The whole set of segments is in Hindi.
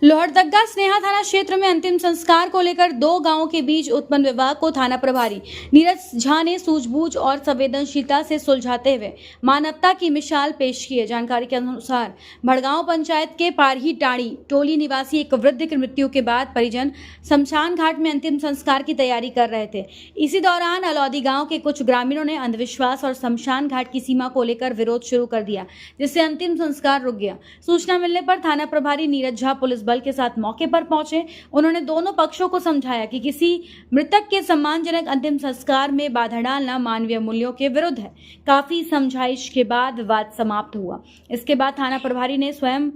लोहरदगा स्नेहा थाना क्षेत्र में अंतिम संस्कार को लेकर दो गांवों के बीच उत्पन्न विवाद को थाना प्रभारी नीरज झा ने सूझबूझ और संवेदनशीलता से सुलझाते हुए मानवता की मिसाल पेश की है। जानकारी के अनुसार भड़गांव पंचायत के पारही टाड़ी टोली निवासी एक वृद्ध की मृत्यु के बाद परिजन शमशान घाट में अंतिम संस्कार की तैयारी कर रहे थे। इसी दौरान अलौदी गाँव के कुछ ग्रामीणों ने अंधविश्वास और शमशान घाट की सीमा को लेकर विरोध शुरू कर दिया, जिससे अंतिम संस्कार रुक गया। सूचना मिलने पर थाना प्रभारी नीरज झा पुलिस बल के साथ मौके पर पहुंचे। उन्होंने दोनों पक्षों को समझाया कि किसी मृतक के सम्मानजनक अंतिम संस्कार में बाधा डालना मानवीय मूल्यों के विरुद्ध है। काफी समझाइश के बाद विवाद समाप्त हुआ। इसके बाद थाना प्रभारी ने स्वयं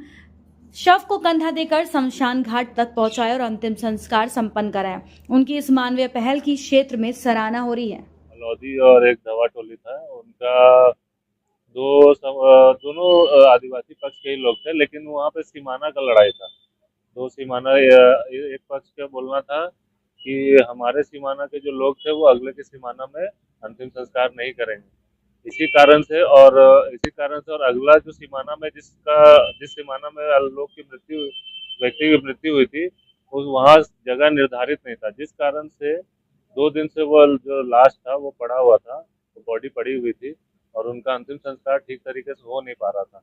शव को कंधा देकर शमशान घाट तक पहुंचाया और अंतिम संस्कार संपन्न कराया। उनकी इस मानवीय पहल की क्षेत्र में सराहना हो रही है। अलौदी और एक दवा टोली था, उनका दोनों आदिवासी पक्ष के ही लोग थे, लेकिन वहाँ पे सीमाना का लड़ाई था। दो सीमाना, एक पक्ष का बोलना था कि हमारे सीमाना के जो लोग थे वो अगले के सीमाना में अंतिम संस्कार नहीं करेंगे। इसी कारण से और अगला जो सीमाना में जिस सीमाना में लोग की व्यक्ति की मृत्यु हुई थी, उस वहाँ जगह निर्धारित नहीं था, जिस कारण से 2 दिन से वो जो लाश था वो पड़ा हुआ था, वो बॉडी पड़ी हुई थी और उनका अंतिम संस्कार ठीक तरीके से हो नहीं पा रहा था।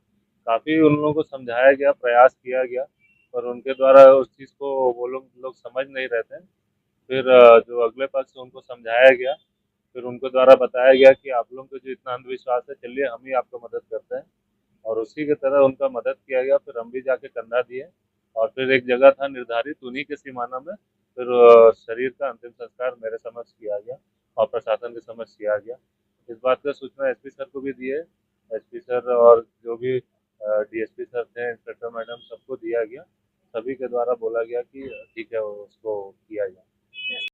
काफ़ी उन लोगों को समझाया गया, प्रयास किया गया, पर उनके द्वारा उस चीज़ को वो लोग समझ नहीं रहे थे। फिर जो अगले पक्ष से उनको समझाया गया, फिर उनको द्वारा बताया गया कि आप लोगों को जो इतना अंधविश्वास है, चलिए हम ही आपको मदद करते हैं, और उसी की तरह उनका मदद किया गया। फिर हम भी जाके कंधा दिए और फिर एक जगह था निर्धारित, उन्हीं के सीमाना में फिर शरीर का अंतिम संस्कार मेरे समक्ष किया गया और प्रशासन के समक्ष किया गया। इस बात का सूचना एसपी सर को भी दी है। एसपी सर और जो भी डीएसपी सर थे, इंस्पेक्टर मैडम, सबको दिया गया। सभी के द्वारा बोला गया कि ठीक है, उसको किया जाए।